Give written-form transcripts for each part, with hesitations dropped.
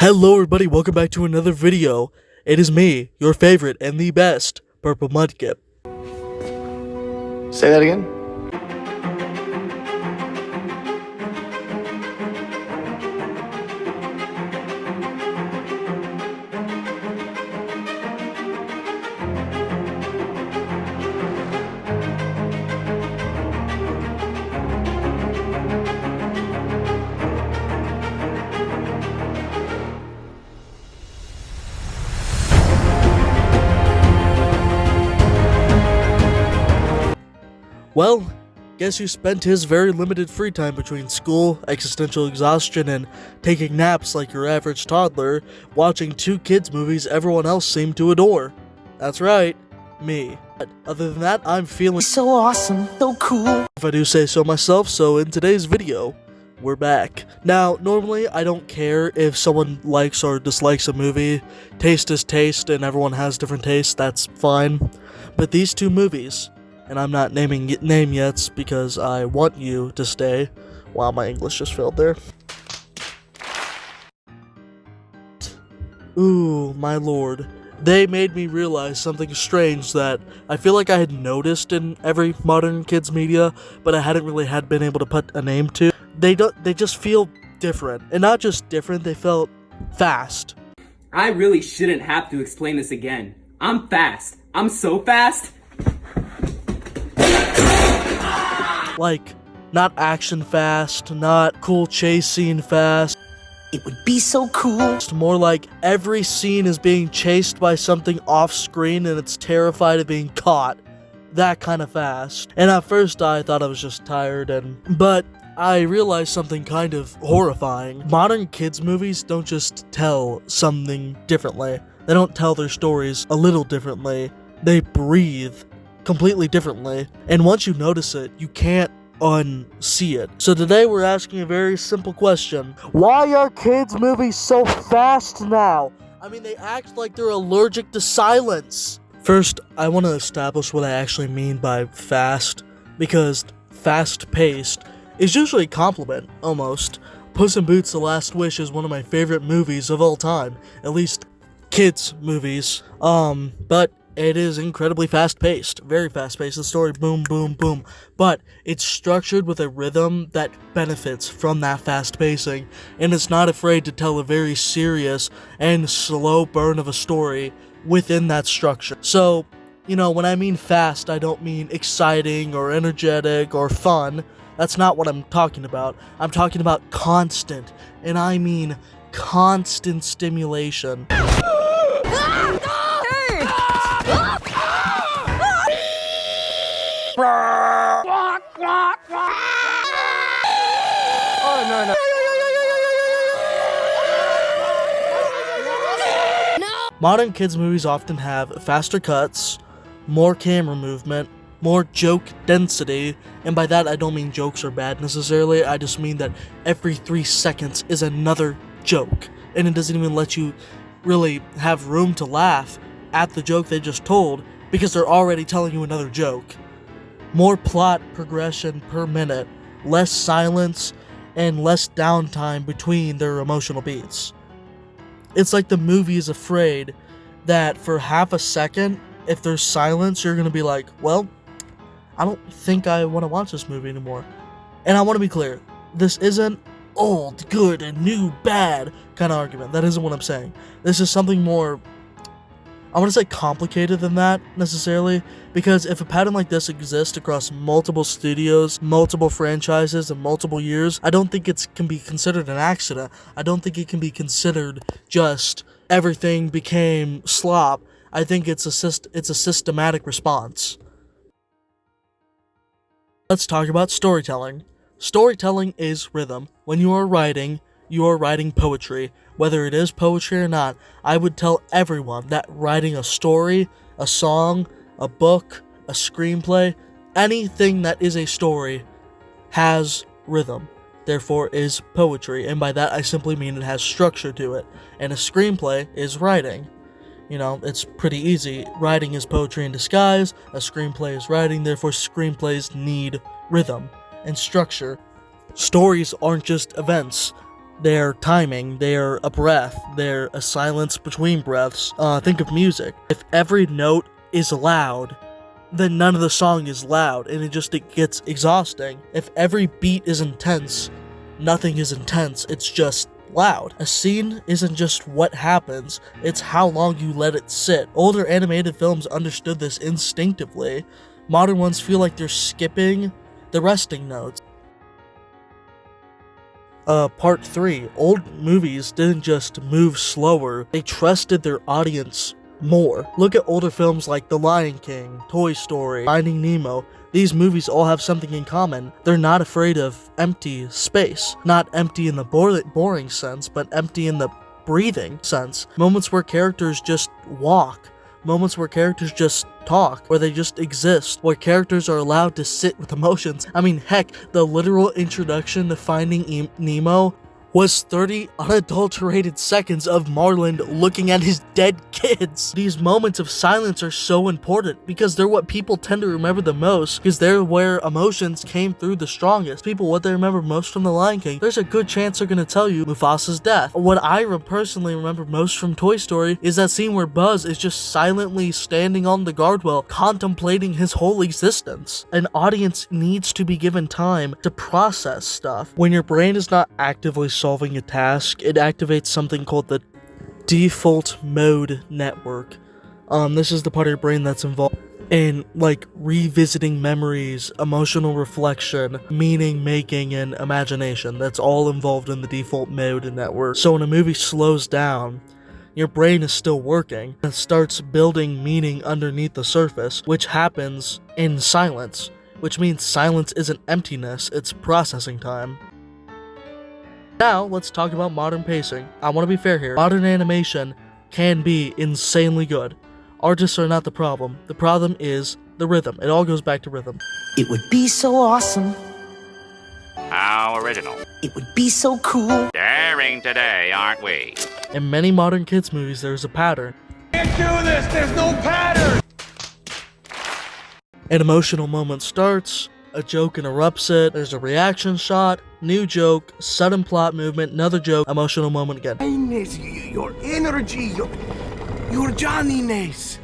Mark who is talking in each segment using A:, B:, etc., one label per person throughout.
A: Hello everybody, welcome back to another video. It is me, your favorite and the best, Purple Mudkip.
B: Say that again?
A: Well, guess who spent his very limited free time between school, existential exhaustion, and taking naps like your average toddler, watching two kids' movies everyone else seemed to adore? That's right, me. Other than that, I'm feeling
C: so awesome, so cool.
A: If I do say so myself, so in today's video, we're back. Now, normally I don't care if someone likes or dislikes a movie. Taste is taste and everyone has different tastes, that's fine. But these two movies, and I'm not naming name yet because I want you to stay. Wow, my English just failed there. Ooh, my lord. They made me realize something strange that I feel like I had noticed in every modern kids media, but I hadn't really been able to put a name to. They just feel different. And not just different, they felt fast.
D: I really shouldn't have to explain this again. I'm fast. I'm so fast.
A: Like, not action fast, not cool chase scene fast.
C: It would be so cool.
A: It's more like every scene is being chased by something off screen and it's terrified of being caught. That kind of fast. And at first I thought I was just tired but I realized something kind of horrifying. Modern kids movies don't just tell something differently. They don't tell their stories a little differently. They breathe completely differently. And once you notice it, you can't unsee it. So today we're asking a very simple question. Why are kids movies so fast now? I mean, they act like they're allergic to silence. First, I want to establish what I actually mean by fast, because fast-paced is usually a compliment, almost. Puss in Boots: The Last Wish is one of my favorite movies of all time, at least kids movies. But it is incredibly fast-paced, very fast-paced. The story, boom, boom, boom. But it's structured with a rhythm that benefits from that fast pacing, and it's not afraid to tell a very serious and slow burn of a story within that structure. So, you know, when I mean fast, I don't mean exciting or energetic or fun. That's not what I'm talking about. I'm talking about constant, and I mean constant stimulation.
B: Oh, no.
A: Modern kids movies often have faster cuts, more camera movement, more joke density, and by that I don't mean jokes are bad necessarily, I just mean that every 3 seconds is another joke, and it doesn't even let you really have room to laugh at the joke they just told, because they're already telling you another joke. More plot progression per minute, less silence, and less downtime between their emotional beats. It's like the movie is afraid that for half a second, if there's silence, you're gonna be like, well, I don't think I want to watch this movie anymore. And I want to be clear, this isn't old, good, and new, bad kind of argument. That isn't what I'm saying. This is something more, I want to say complicated than that, necessarily, because if a pattern like this exists across multiple studios, multiple franchises, and multiple years, I don't think it can be considered an accident. I don't think it can be considered just everything became slop. I think it's a systematic response. Let's talk about storytelling. Storytelling is rhythm. When you are writing poetry. Whether it is poetry or not, I would tell everyone that writing a story, a song, a book, a screenplay, anything that is a story has rhythm, therefore is poetry, and by that I simply mean it has structure to it, and a screenplay is writing. You know, it's pretty easy. Writing is poetry in disguise, a screenplay is writing, therefore screenplays need rhythm and structure. Stories aren't just events. They're timing, they're a breath, they're a silence between breaths. Think of music. If every note is loud, then none of the song is loud, and it gets exhausting. If every beat is intense, nothing is intense, it's just loud. A scene isn't just what happens, it's how long you let it sit. Older animated films understood this instinctively. Modern ones feel like they're skipping the resting notes. Part 3. Old movies didn't just move slower, they trusted their audience more. Look at older films like The Lion King, Toy Story, Finding Nemo. These movies all have something in common. They're not afraid of empty space. Not empty in the boring sense, but empty in the breathing sense. Moments where characters just walk. Moments where characters just talk, where they just exist, where characters are allowed to sit with emotions. I mean, heck, the literal introduction to Finding Nemo was 30 unadulterated seconds of Marlin looking at his dead kids. These moments of silence are so important because they're what people tend to remember the most, because they're where emotions came through the strongest. People, what they remember most from The Lion King, there's a good chance they're gonna tell you Mufasa's death. What I personally remember most from Toy Story is that scene where Buzz is just silently standing on the guardrail, contemplating his whole existence. An audience needs to be given time to process stuff. When your brain is not actively solving a task, it activates something called the default mode network. This is the part of your brain that's involved in like revisiting memories, emotional reflection, meaning making, and imagination. That's all involved in the default mode network. So when a movie slows down, your brain is still working and starts building meaning underneath the surface, which happens in silence, which means silence isn't emptiness, it's processing time. Now, let's talk about modern pacing. I want to be fair here. Modern animation can be insanely good. Artists are not the problem. The problem is the rhythm. It all goes back to rhythm.
C: It would be so awesome.
B: How original.
C: It would be so cool.
B: Daring today, aren't we?
A: In many modern kids' movies, there's a pattern.
E: Can't do this! There's no pattern!
A: An emotional moment starts, a joke interrupts it, there's a reaction shot, new joke, sudden plot movement, another joke, emotional moment again.
E: Your energy, your Johnniness.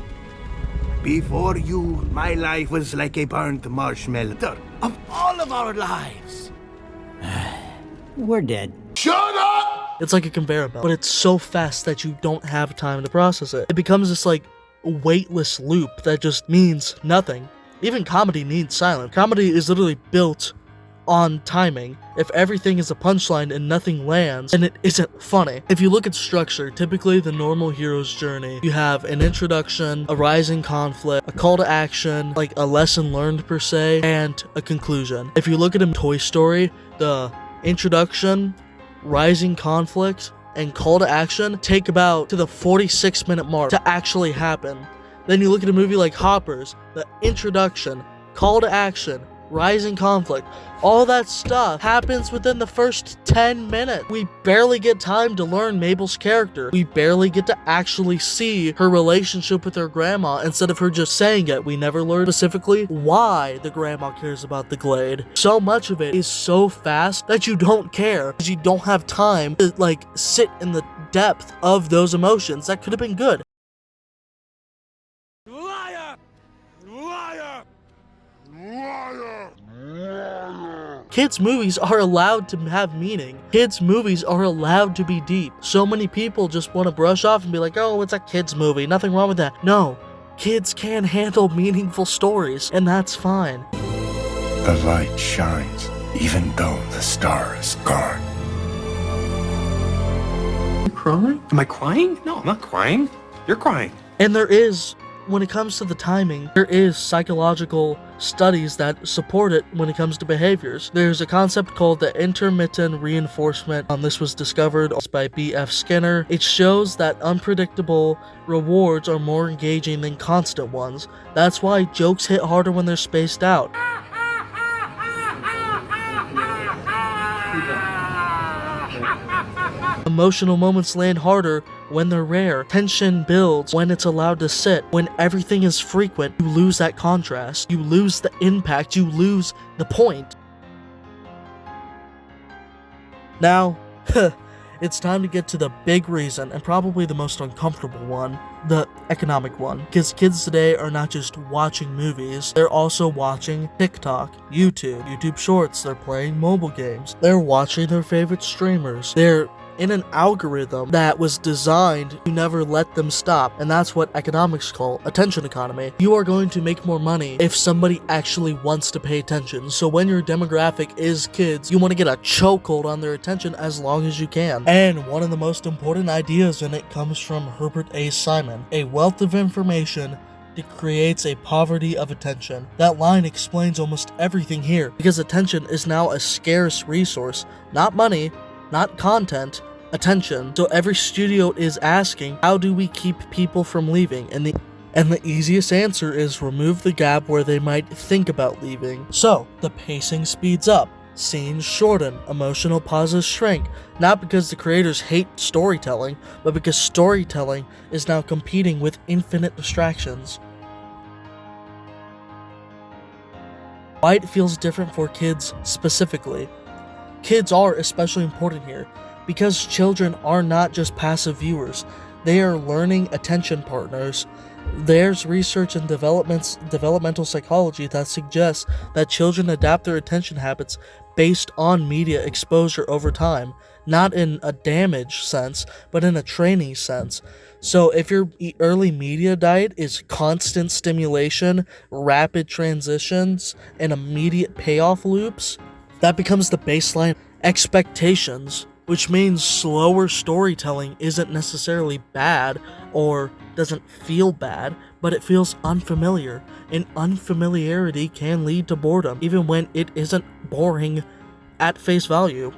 E: Before you, my life was like a burnt marshmallow. Of all of our lives.
C: We're dead.
E: Shut up!
A: It's like a conveyor belt, but it's so fast that you don't have time to process it. It becomes this like weightless loop that just means nothing. Even comedy needs silence. Comedy is literally built on timing. If everything is a punchline and nothing lands, then it isn't funny. If you look at structure, typically the normal hero's journey, you have an introduction, a rising conflict, a call to action, like a lesson learned per se, and a conclusion. If you look at Toy Story, the introduction, rising conflict, and call to action take about to the 46-minute mark to actually happen. Then you look at a movie like Hoppers, the introduction, call to action, rising conflict, all that stuff happens within the first 10 minutes. We barely get time to learn Mabel's character. We barely get to actually see her relationship with her grandma instead of her just saying it. We never learn specifically why the grandma cares about the Glade. So much of it is so fast that you don't care because you don't have time to like sit in the depth of those emotions. That could have been good.
E: Liar! Liar! Liar!
A: Kids' movies are allowed to have meaning. Kids' movies are allowed to be deep. So many people just want to brush off and be like, oh, it's a kid's movie. Nothing wrong with that. No, kids can handle meaningful stories, and that's fine.
F: The light shines, even though the star is gone.
D: You crying? Am I crying? No, I'm not crying. You're crying.
A: And there is, when it comes to the timing, there is psychological studies that support it when it comes to behaviors. There's a concept called the intermittent reinforcement. This was discovered by B.F. Skinner. It shows that unpredictable rewards are more engaging than constant ones. That's why jokes hit harder when they're spaced out. Emotional moments land harder when they're rare. Tension builds when it's allowed to sit. When everything is frequent, you lose that contrast. You lose the impact. You lose the point. Now, it's time to get to the big reason, and probably the most uncomfortable one, the economic one. Because kids today are not just watching movies, they're also watching TikTok, YouTube Shorts, they're playing mobile games, they're watching their favorite streamers, they're in an algorithm that was designed to never let them stop, and that's what economics call attention economy. You are going to make more money if somebody actually wants to pay attention. So when your demographic is kids, you want to get a chokehold on their attention as long as you can. And one of the most important ideas in it comes from Herbert A. Simon. A wealth of information that creates a poverty of attention. That line explains almost everything here, because attention is now a scarce resource. Not money, not content, attention. So every studio is asking, how do we keep people from leaving? And the easiest answer is remove the gap where they might think about leaving. So the pacing speeds up, scenes shorten, emotional pauses shrink, not because the creators hate storytelling, but because storytelling is now competing with infinite distractions. Why it feels different for kids specifically. Kids are especially important here, because children are not just passive viewers, they are learning attention partners. There's research in developmental psychology that suggests that children adapt their attention habits based on media exposure over time, not in a damage sense, but in a training sense. So if your early media diet is constant stimulation, rapid transitions, and immediate payoff loops, that becomes the baseline expectations, which means slower storytelling isn't necessarily bad or doesn't feel bad, but it feels unfamiliar, and unfamiliarity can lead to boredom, even when it isn't boring at face value.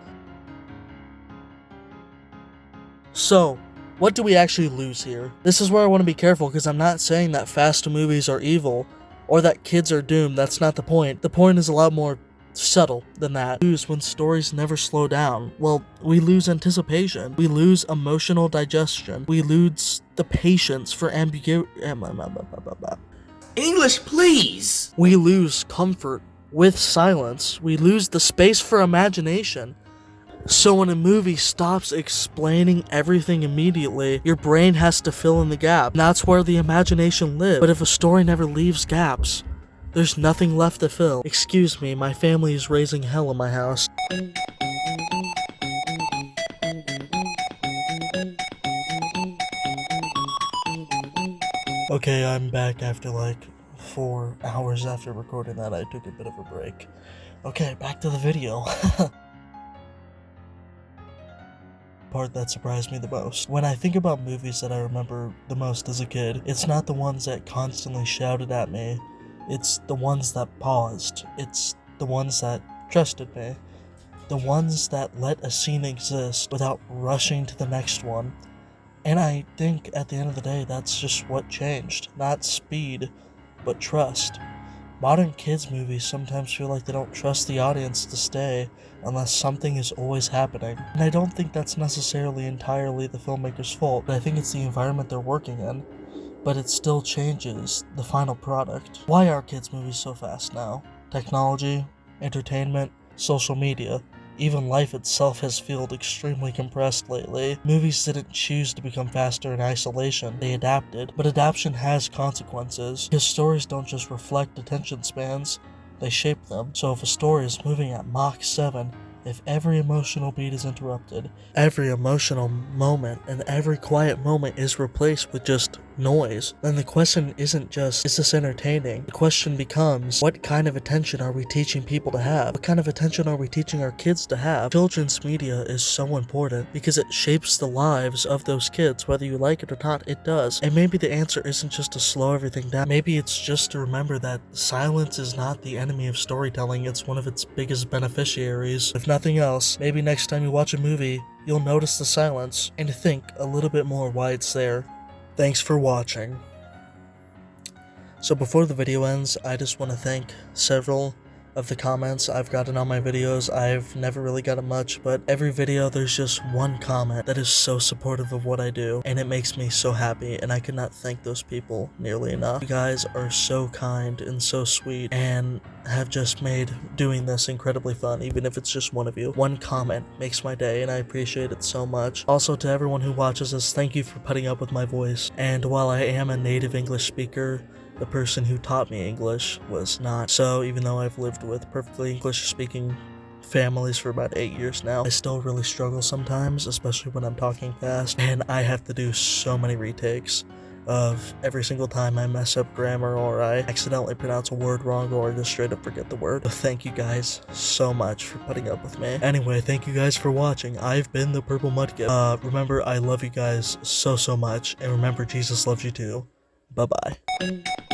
A: So, what do we actually lose here? This is where I want to be careful, because I'm not saying that fast movies are evil, or that kids are doomed. That's not the point. The point is a lot more subtle than that. We lose when stories never slow down. Well, we lose anticipation. We lose emotional digestion. We lose the patience for ambiguity.
E: English, please!
A: We lose comfort with silence. We lose the space for imagination. So when a movie stops explaining everything immediately, your brain has to fill in the gap. That's where the imagination lives. But if a story never leaves gaps, there's nothing left to fill. Excuse me, my family is raising hell in my house. Okay, I'm back after like 4 hours after recording that. I took a bit of a break. Okay, back to the video. Part that surprised me the most. When I think about movies that I remember the most as a kid, it's not the ones that constantly shouted at me. It's the ones that paused. It's the ones that trusted me. The ones that let a scene exist without rushing to the next one. And I think at the end of the day, that's just what changed. Not speed, but trust. Modern kids movies sometimes feel like they don't trust the audience to stay unless something is always happening. And I don't think that's necessarily entirely the filmmaker's fault, but I think it's the environment they're working in. But it still changes the final product. Why are kids movies so fast now? Technology, entertainment, social media. Even life itself has felt extremely compressed lately. Movies didn't choose to become faster in isolation, they adapted. But adaptation has consequences, because stories don't just reflect attention spans, they shape them. So if a story is moving at Mach 7, if every emotional beat is interrupted, every emotional moment and every quiet moment is replaced with just noise, then the question isn't just, is this entertaining? The question becomes, what kind of attention are we teaching people to have? What kind of attention are we teaching our kids to have? Children's media is so important because it shapes the lives of those kids. Whether you like it or not, it does. And maybe the answer isn't just to slow everything down. Maybe it's just to remember that silence is not the enemy of storytelling, it's one of its biggest beneficiaries. If nothing else, maybe next time you watch a movie, you'll notice the silence and think a little bit more why it's there. Thanks for watching. So before the video ends, I just want to thank several of the comments I've gotten on my videos. I've never really gotten much, but every video there's just one comment that is so supportive of what I do, and it makes me so happy, and I cannot thank those people nearly enough. You guys are so kind and so sweet, and have just made doing this incredibly fun, even if it's just one of you. One comment makes my day, and I appreciate it so much. Also, to everyone who watches this, thank you for putting up with my voice. And while I am a native English speaker, the person who taught me English was not. So even though I've lived with perfectly English-speaking families for about 8 years now, I still really struggle sometimes, especially when I'm talking fast, and I have to do so many retakes of every single time I mess up grammar, or I accidentally pronounce a word wrong, or I just straight up forget the word. So thank you guys so much for putting up with me. Anyway, thank you guys for watching. I've been the Purple Mudkip. Remember, I love you guys so much, and remember, Jesus loves you too. Bye-bye.